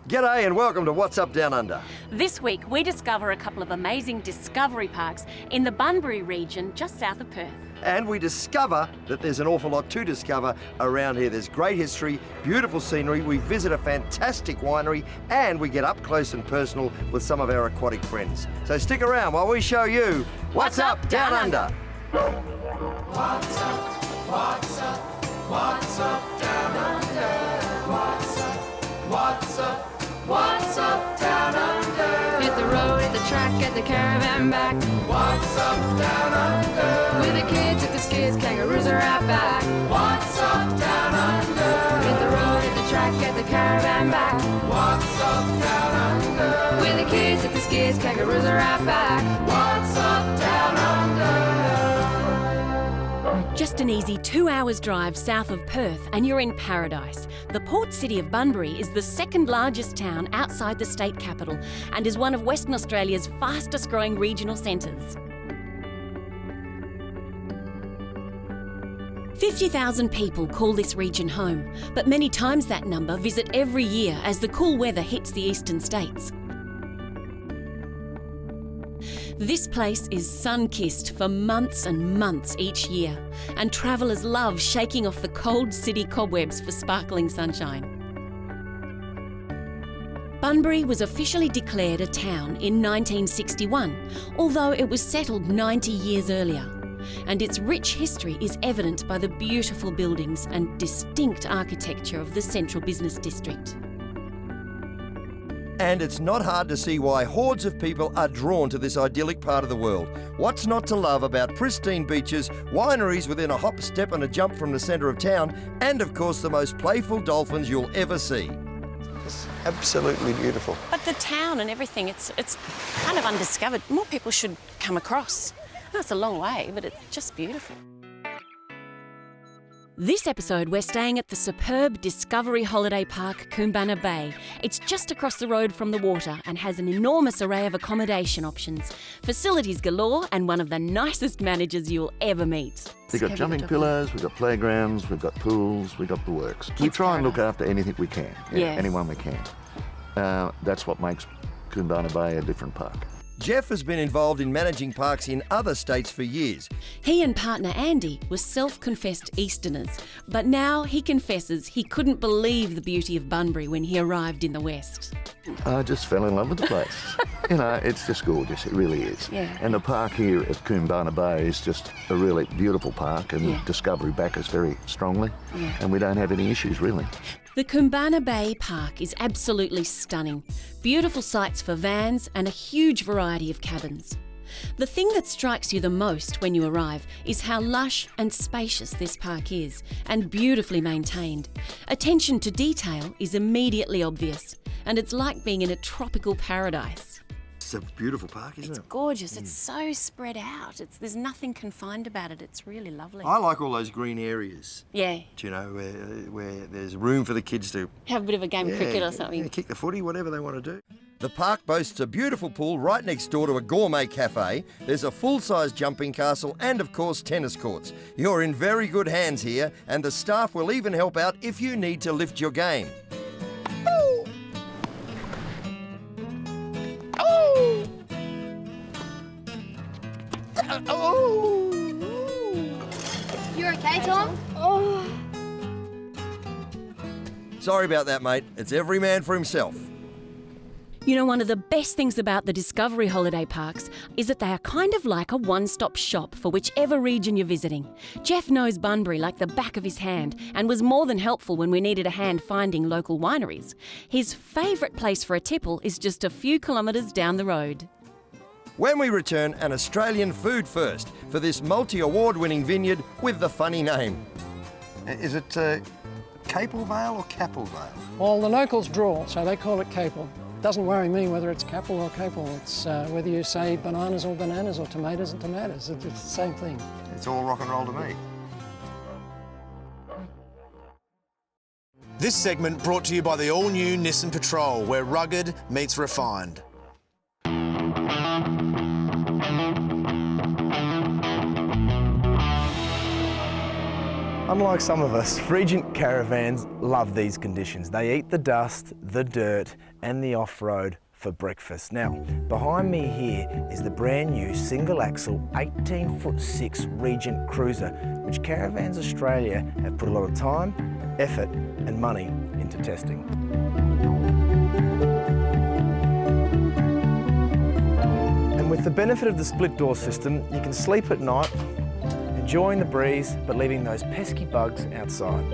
G'day and welcome to What's Up Downunder. This week we discover a couple of amazing discovery parks in the Bunbury region just south of Perth. And we discover that there's an awful lot to discover around here. There's great history, beautiful scenery, we visit a fantastic winery, and we get up close and personal with some of our aquatic friends. So stick around while we show you What's Up Down Under. What's up, what's up, what's up down under? What's up down under? Hit the road, hit the track, get the caravan back. What's up down under? With the kids at the skids, kangaroos are out back. What's up down under? Hit the road, hit the track, get the caravan back. What's up down under? With the kids at the skids, kangaroos are out back. What's up down under? Just an easy 2 hours drive south of Perth and you're in paradise. The port city of Bunbury is the second largest town outside the state capital and is one of Western Australia's fastest growing regional centres. 50,000 people call this region home, but many times that number visit every year as the cool weather hits the eastern states. This place is sun-kissed for months and months each year, and travellers love shaking off the cold city cobwebs for sparkling sunshine. Bunbury was officially declared a town in 1961, although it was settled 90 years earlier, and its rich history is evident by the beautiful buildings and distinct architecture of the central business district. And it's not hard to see why hordes of people are drawn to this idyllic part of the world. What's not to love about pristine beaches, wineries within a hop, step and a jump from the centre of town, and of course the most playful dolphins you'll ever see. It's absolutely beautiful. But the town and everything, it's kind of undiscovered. More people should come across. No, it's a long way, but it's just beautiful. This episode, we're staying at the superb Discovery Holiday Park, Koombana Bay. It's just across the road from the water and has an enormous array of accommodation options, facilities galore, and one of the nicest managers you'll ever meet. We've got jumping pillows, we've got playgrounds, we've got pools, we've got the works. We try and look after anything we can, anyone we can. That's what makes Koombana Bay a different park. Jeff has been involved in managing parks in other states for years. He and partner Andy were self-confessed Easterners, but now he confesses he couldn't believe the beauty of Bunbury when he arrived in the West. I just fell in love with the place. You know, it's just gorgeous, it really is. Yeah. And the park here at Koombana Bay is just a really beautiful park, and Discovery back us very strongly, and we don't have any issues really. The Koombana Bay Park is absolutely stunning. Beautiful sites for vans and a huge variety of cabins. The thing that strikes you the most when you arrive is how lush and spacious this park is, and beautifully maintained. Attention to detail is immediately obvious, and it's like being in a tropical paradise. It's a beautiful park, isn't it? It's gorgeous. It's so spread out. There's nothing confined about it. It's really lovely. I like all those green areas. Yeah. Do you know, where there's room for the kids to Have a bit of a game of cricket or something. kick the footy, whatever they want to do. The park boasts a beautiful pool right next door to a gourmet cafe. There's a full-size jumping castle and, of course, tennis courts. You're in very good hands here, and the staff will even help out if you need to lift your game. You're okay, Tom? Sorry about that, mate. It's every man for himself. You know, one of the best things about the Discovery Holiday Parks is that they are kind of like a one-stop shop for whichever region you're visiting. Jeff knows Bunbury like the back of his hand and was more than helpful when we needed a hand finding local wineries. His favourite place for a tipple is just a few kilometres down the road. When we return, an Australian food first for this multi-award-winning vineyard with the funny name. Is it Capel Vale or Capel Vale? Well, the locals draw, so they call it Capel. Doesn't worry me whether it's Capel or Capel. It's whether you say bananas or bananas or tomatoes and tomatoes. It's the same thing. It's all rock and roll to me. This segment brought to you by the all-new Nissan Patrol, where rugged meets refined. Unlike some of us, Regent Caravans love these conditions. They eat the dust, the dirt and the off-road for breakfast. Now, behind me here is the brand new single axle 18'6" Regent Cruiser, which Caravans Australia have put a lot of time, effort and money into testing. And with the benefit of the split door system, you can sleep at night, enjoying the breeze, but leaving those pesky bugs outside.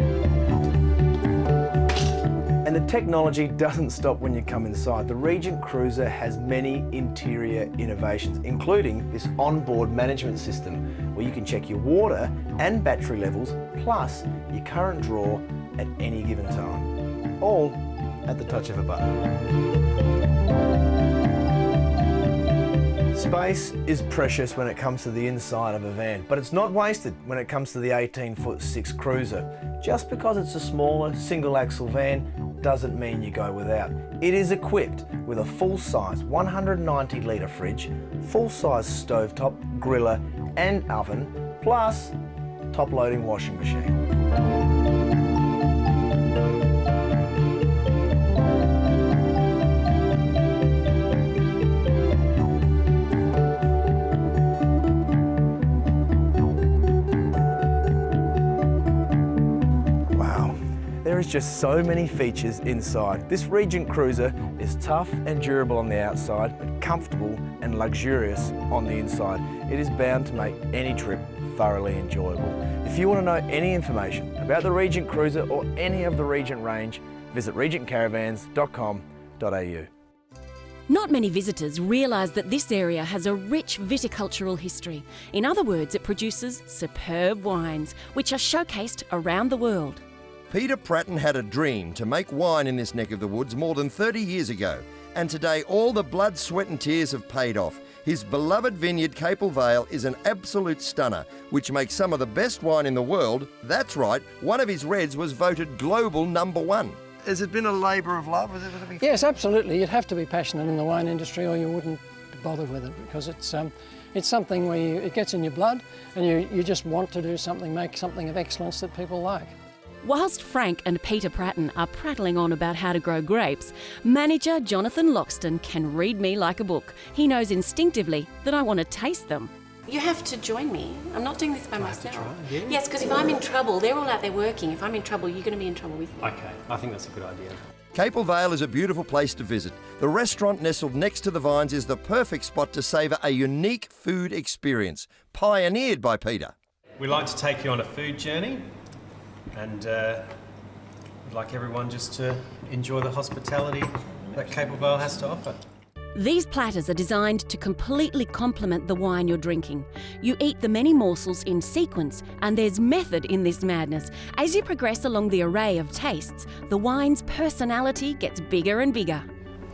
And the technology doesn't stop when you come inside. The Regent Cruiser has many interior innovations, including this onboard management system, where you can check your water and battery levels, plus your current draw at any given time, all at the touch of a button. Space is precious when it comes to the inside of a van, but it's not wasted when it comes to the 18'6" Cruiser. Just because it's a smaller single axle van doesn't mean you go without. It is equipped with a full-size 190 litre fridge, full-size stovetop, griller and oven, plus top-loading washing machine. There is just so many features inside. This Regent Cruiser is tough and durable on the outside, but comfortable and luxurious on the inside. It is bound to make any trip thoroughly enjoyable. If you want to know any information about the Regent Cruiser or any of the Regent range, visit regentcaravans.com.au. Not many visitors realise that this area has a rich viticultural history. In other words, it produces superb wines, which are showcased around the world. Peter Pratton had a dream to make wine in this neck of the woods more than 30 years ago, and today all the blood, sweat and tears have paid off. His beloved vineyard, Capel Vale, is an absolute stunner, which makes some of the best wine in the world. That's right, one of his reds was voted global #1. Has it been a labour of love? Yes, absolutely. You'd have to be passionate in the wine industry or you wouldn't bother with it, because it's something where it gets in your blood and you just want to do something, make something of excellence that people like. Whilst Frank and Peter Pratton are prattling on about how to grow grapes, manager Jonathan Loxton can read me like a book. He knows instinctively that I want to taste them. You have to join me. I'm not doing this by myself. Yes, because if I'm in trouble, they're all out there working. If I'm in trouble, you're going to be in trouble with me. Okay, I think that's a good idea. Capel Vale is a beautiful place to visit. The restaurant nestled next to the vines is the perfect spot to savour a unique food experience, pioneered by Peter. We'd like to take you on a food journey. And we'd like everyone just to enjoy the hospitality that Capel Vale has to offer. These platters are designed to completely complement the wine you're drinking. You eat the many morsels in sequence, and there's method in this madness. As you progress along the array of tastes, the wine's personality gets bigger and bigger.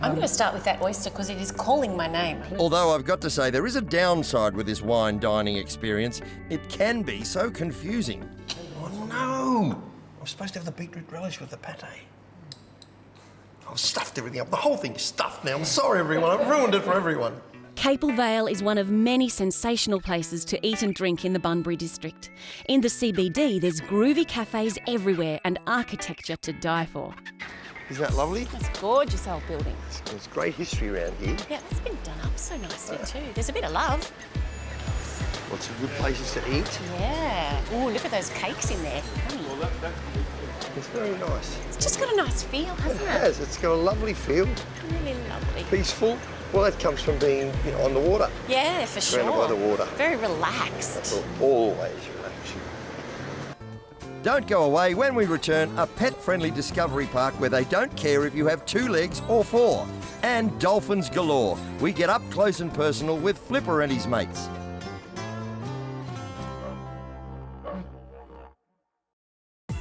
I'm going to start with that oyster because it is calling my name. Although I've got to say, there is a downside with this wine dining experience. It can be so confusing. No! I'm supposed to have the beetroot relish with the pate. I've stuffed everything up. The whole thing's stuffed now. I'm sorry, everyone. I've ruined it for everyone. Capel Vale is one of many sensational places to eat and drink in the Bunbury district. In the CBD, there's groovy cafes everywhere and architecture to die for. Isn't that lovely? It's a gorgeous old building. There's great history around here. Yeah, it's been done up so nicely too. There's a bit of love. Lots of good places to eat. Yeah. Oh, look at those cakes in there. It's very nice. It's just got a nice feel, hasn't it? It has. It's got a lovely feel. Really lovely. Peaceful. Well, that comes from being, on the water. Yeah, for sure. Surrounded by the water. Very relaxed. Always relaxing. Don't go away. When we return, a pet-friendly discovery park where they don't care if you have 2 legs or 4. And dolphins galore. We get up close and personal with Flipper and his mates.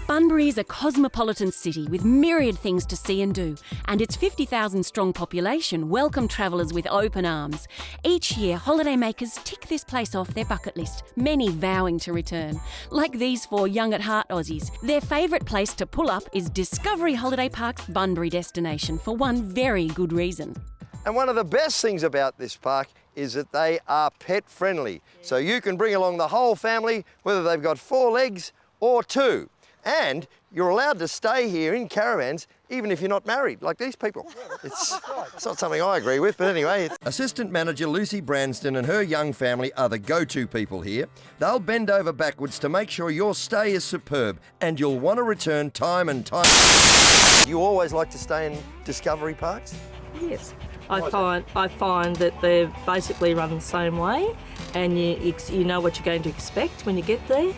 Bunbury is a cosmopolitan city with myriad things to see and do, and its 50,000 strong population welcome travellers with open arms. Each year, holidaymakers tick this place off their bucket list, many vowing to return. Like these 4 young at heart Aussies, their favourite place to pull up is Discovery Holiday Park's Bunbury destination for one very good reason. And one of the best things about this park is that they are pet friendly. So you can bring along the whole family, whether they've got 4 legs or 2. And you're allowed to stay here in caravans even if you're not married, like these people. It's not something I agree with, but anyway. Assistant Manager Lucy Branston and her young family are the go-to people here. They'll bend over backwards to make sure your stay is superb and you'll want to return time and time. You always like to stay in Discovery Parks? Yes. I find that they're basically run the same way, and you know what you're going to expect when you get there.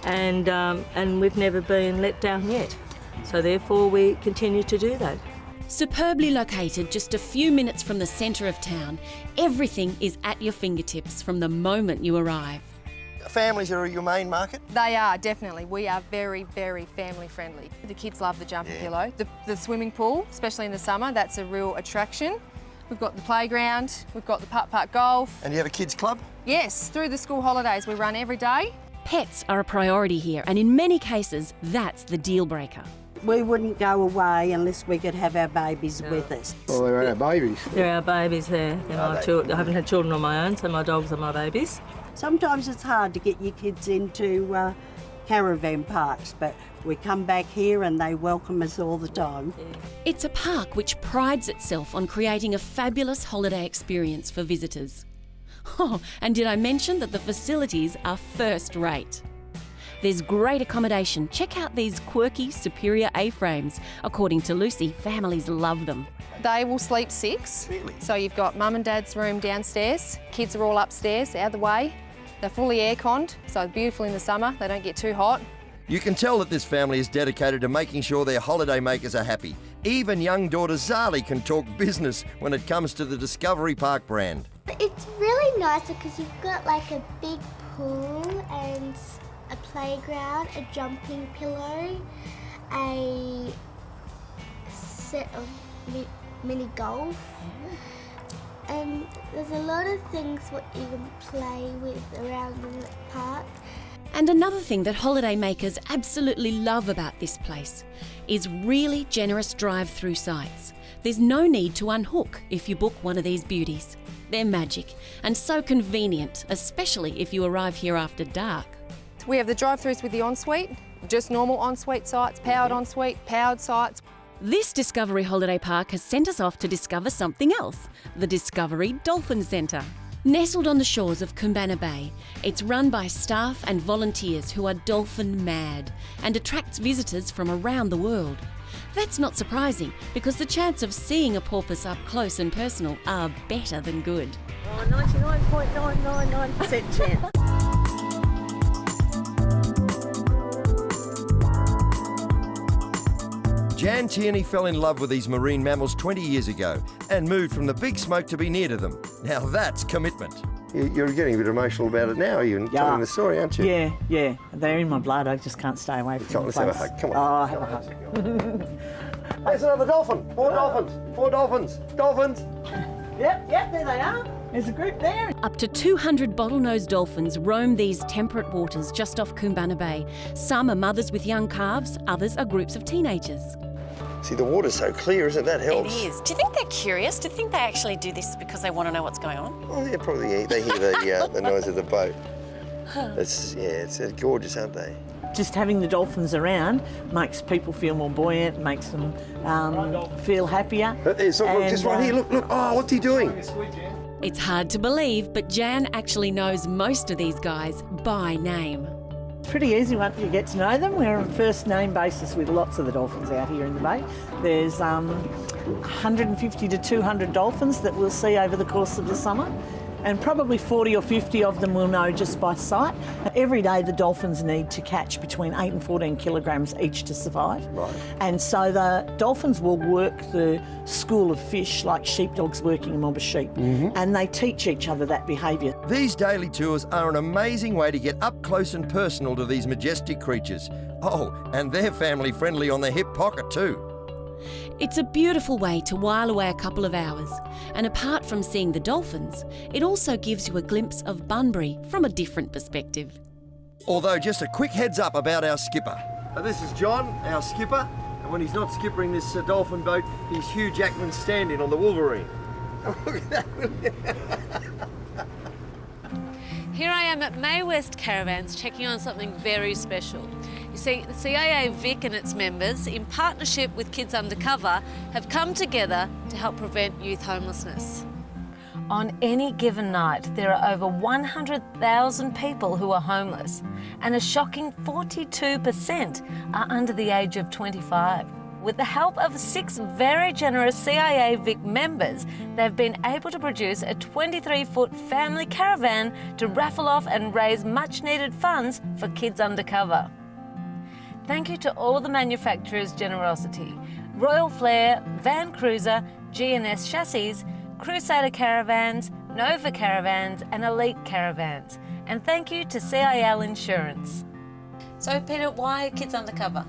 And we've never been let down yet. So therefore we continue to do that. Superbly located just a few minutes from the centre of town, everything is at your fingertips from the moment you arrive. Families are your main market? They are, definitely. We are very, very family friendly. The kids love the jumping pillow. The swimming pool, especially in the summer, that's a real attraction. We've got the playground, we've got the putt-putt golf. And you have a kids club? Yes, through the school holidays we run every day. Pets are a priority here, and in many cases, that's the deal breaker. We wouldn't go away unless we could have our babies with us. Well, they're our babies. They're our babies here. I haven't had children on my own, so my dogs are my babies. Sometimes it's hard to get your kids into caravan parks, but we come back here and they welcome us all the time. It's a park which prides itself on creating a fabulous holiday experience for visitors. Oh, and did I mention that the facilities are first rate? There's great accommodation. Check out these quirky Superior A-frames. According to Lucy, families love them. They will sleep 6. Really? So you've got mum and dad's room downstairs. Kids are all upstairs, out of the way. They're fully air-conned, so beautiful in the summer. They don't get too hot. You can tell that this family is dedicated to making sure their holiday makers are happy. Even young daughter Zali can talk business when it comes to the Discovery Park brand. It's really nice because you've got like a big pool and a playground, a jumping pillow, a set of mini golf, and there's a lot of things what you can play with around the park. And another thing that holiday makers absolutely love about this place is really generous drive-through sites. There's no need to unhook if you book one of these beauties. They're magic and so convenient, especially if you arrive here after dark. We have the drive-throughs with the ensuite, just normal ensuite sites, powered ensuite, powered sites. This Discovery Holiday Park has sent us off to discover something else, the Discovery Dolphin Centre. Nestled on the shores of Koombana Bay, it's run by staff and volunteers who are dolphin mad and attracts visitors from around the world. That's not surprising because the chance of seeing a porpoise up close and personal are better than good. 99.999% chance. Jan Tierney fell in love with these marine mammals 20 years ago and moved from the big smoke to be near to them. Now that's commitment. You're getting a bit emotional about it now, even telling the story, aren't you? Yeah. They're in my blood. I just can't stay away from them. Let's have a hug. Come on. Oh, have a hug. There's another dolphin. 4 dolphins. 4 dolphins. Dolphins. Yep, there they are. There's a group there. Up to 200 bottlenose dolphins roam these temperate waters just off Koombana Bay. Some are mothers with young calves, others are groups of teenagers. See, the water's so clear, isn't it? That helps. It is. Do you think they're curious? Do you think they actually do this because they want to know what's going on? Oh, yeah, probably. They hear the noise of the boat. It's gorgeous, aren't they? Just having the dolphins around makes people feel more buoyant, makes them feel happier. Look, just right here, look. Oh, what's he doing? It's hard to believe, but Jan actually knows most of these guys by name. Pretty easy once you get to know them. We're on a first name basis with lots of the dolphins out here in the bay. There's 150 to 200 dolphins that we'll see over the course of the summer, and probably 40 or 50 of them we'll know just by sight. Every day the dolphins need to catch between 8 and 14 kilograms each to survive. Right. And so the dolphins will work the school of fish like sheepdogs working a mob of sheep, and they teach each other that behaviour. These daily tours are an amazing way to get up close and personal to these majestic creatures. Oh, and they're family friendly on the hip pocket too. It's a beautiful way to while away a couple of hours, and apart from seeing the dolphins, it also gives you a glimpse of Bunbury from a different perspective. Although, just a quick heads up about our skipper. This is John, our skipper, and when he's not skippering this dolphin boat, he's Hugh Jackman's stand-in on the Wolverine. Look at that. Here I am at May West Caravans checking on something very special. See, the CAA Vic and its members, in partnership with Kids Undercover, have come together to help prevent youth homelessness. On any given night, there are over 100,000 people who are homeless, and a shocking 42% are under the age of 25. With the help of 6 very generous CAA Vic members, they've been able to produce a 23-foot family caravan to raffle off and raise much-needed funds for Kids Undercover. Thank you to all the manufacturers' generosity: Royal Flair, Van Cruiser, G&S Chassis, Crusader Caravans, Nova Caravans and Elite Caravans. And thank you to CAL Insurance. So Peter, why Kids Undercover?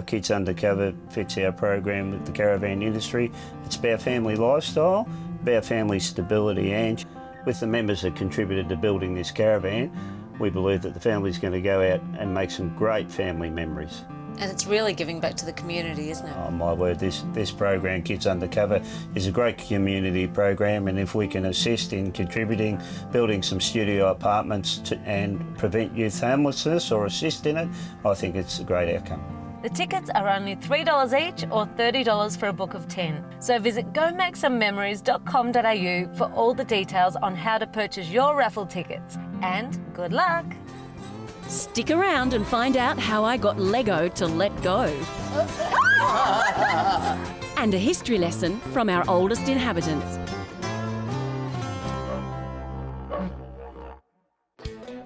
Kids Undercover fits our program with the caravan industry. It's about family lifestyle, about family stability, and with the members that contributed to building this caravan, we believe that the family's going to go out and make some great family memories. And it's really giving back to the community, isn't it? Oh my word, this program, Kids Undercover, is a great community program, and if we can assist in contributing, building some studio apartments and prevent youth homelessness or assist in it, I think it's a great outcome. The tickets are only $3 each or $30 for a book of 10. So visit gomakesomememories.com.au for all the details on how to purchase your raffle tickets. And good luck! Stick around and find out how I got Lego to let go. And a history lesson from our oldest inhabitants.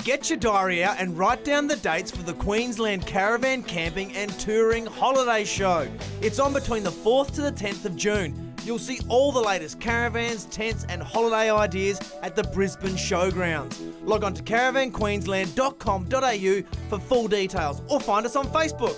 Get your diary out and write down the dates for the Queensland Caravan Camping and Touring Holiday Show. It's on between the 4th to the 10th of June. You'll see all the latest caravans, tents and holiday ideas at the Brisbane Showgrounds. Log on to caravanqueensland.com.au for full details or find us on Facebook.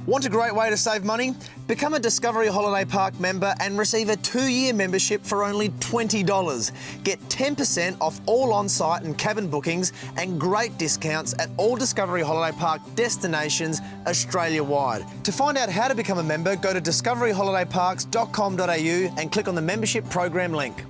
Want a great way to save money? Become a Discovery Holiday Park member and receive a 2-year membership for only $20. Get 10% off all on-site and cabin bookings and great discounts at all Discovery Holiday Park destinations Australia-wide. To find out how to become a member, go to discoveryholidayparks.com.au and click on the membership program link.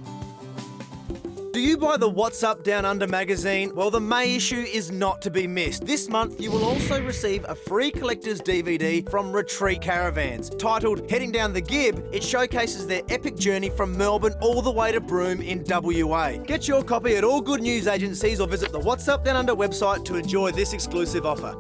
Do you buy the What's Up Down Under magazine? Well, the May issue is not to be missed. This month, you will also receive a free collector's DVD from Retreat Caravans. Titled Heading Down the Gib, it showcases their epic journey from Melbourne all the way to Broome in WA. Get your copy at all good news agencies or visit the What's Up Down Under website to enjoy this exclusive offer.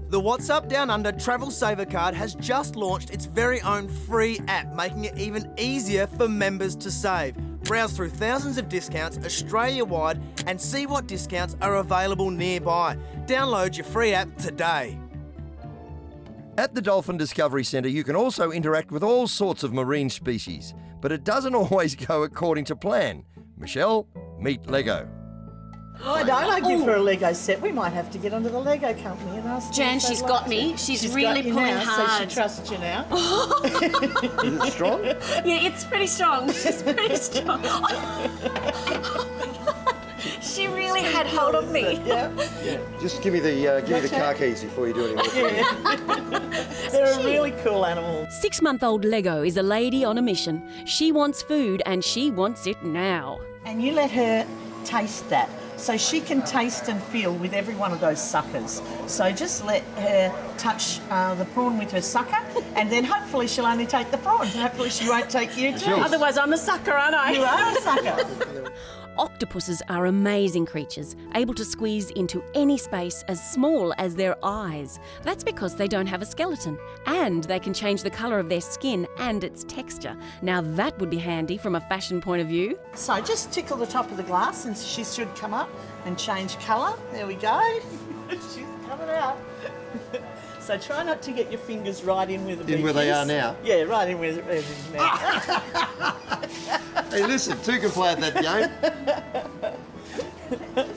The What's Up Down Under Travel Saver Card has just launched its very own free app, making it even easier for members to save. Browse through thousands of discounts Australia-wide and see what discounts are available nearby. Download your free app today. At the Dolphin Discovery Centre, you can also interact with all sorts of marine species, but it doesn't always go according to plan. Michelle, meet Lego. Why don't I give her a Lego set? We might have to get onto the Lego company and ask Jan, her if she's they'd got like me. to. She's got really you pulling now, hard. So she trusts you now. Is it strong? Yeah, it's pretty strong. She's pretty strong. She really had hold of me. Yeah. Just give me the car keys before you do anything. They're a really cool animal. 6-month-old Lego is a lady on a mission. She wants food and she wants it now. And you let her taste that. So she can taste and feel with every one of those suckers. So just let her touch the prawn with her sucker, and then hopefully she'll only take the prawn. Hopefully she won't take you too. Otherwise I'm a sucker, aren't I? You are a sucker. Octopuses are amazing creatures, able to squeeze into any space as small as their eyes. That's because they don't have a skeleton, and they can change the colour of their skin and its texture. Now that would be handy from a fashion point of view. So just tickle the top of the glass and she should come up and change colour. There we go. She's coming out. So try not to get your fingers right in with the In where they are now? Yeah, right in where it is now. Hey, listen, two can play at that game.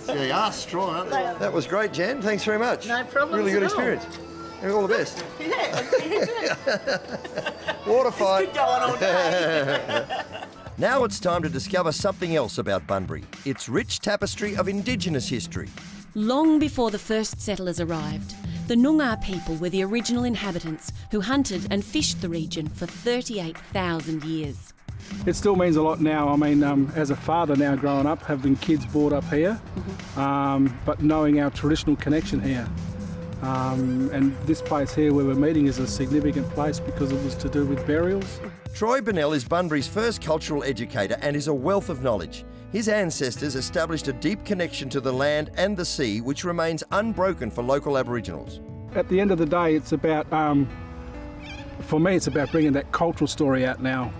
They are strong, aren't they? That was great, Jan. Thanks very much. No problem. Really good experience. And all the best. Yeah, you too. Water fight. This could go on all day. Now it's time to discover something else about Bunbury. Its rich tapestry of Indigenous history. Long before the first settlers arrived, the Noongar people were the original inhabitants who hunted and fished the region for 38,000 years. It still means a lot now. I mean, as a father now growing up, having kids brought up here, but knowing our traditional connection here. And this place here where we're meeting is a significant place because it was to do with burials. Troy Burnell is Bunbury's first cultural educator and is a wealth of knowledge. His ancestors established a deep connection to the land and the sea, which remains unbroken for local Aboriginals. At the end of the day, it's about, for me, it's about bringing that cultural story out now.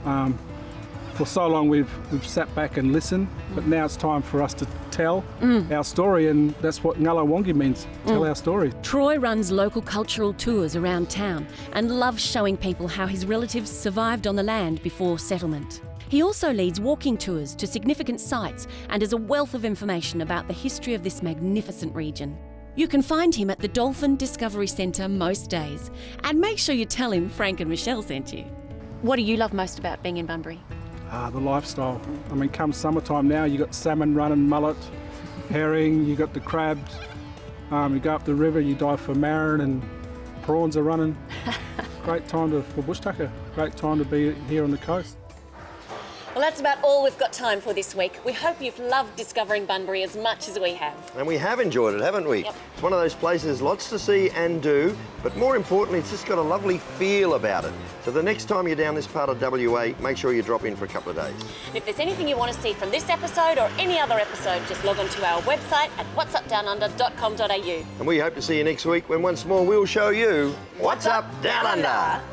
For so long we've sat back and listened, but now it's time for us to tell our story, and that's what Ngala Wongi means, tell our story. Troy runs local cultural tours around town and loves showing people how his relatives survived on the land before settlement. He also leads walking tours to significant sites and has a wealth of information about the history of this magnificent region. You can find him at the Dolphin Discovery Centre most days, and make sure you tell him Frank and Michelle sent you. What do you love most about being in Bunbury? The lifestyle. I mean, come summertime now, you got salmon running, mullet, herring, you got the crabs. You go up the river, you dive for marron and prawns are running. Great time for bush tucker. Great time to be here on the coast. Well, that's about all we've got time for this week. We hope you've loved discovering Bunbury as much as we have. And we have enjoyed it, haven't we? Yep. It's one of those places, lots to see and do, but more importantly, it's just got a lovely feel about it. So the next time you're down this part of WA, make sure you drop in for a couple of days. And if there's anything you want to see from this episode or any other episode, just log on to our website at whatsupdownunder.com.au. And we hope to see you next week when once more we'll show you What's Up Down Under.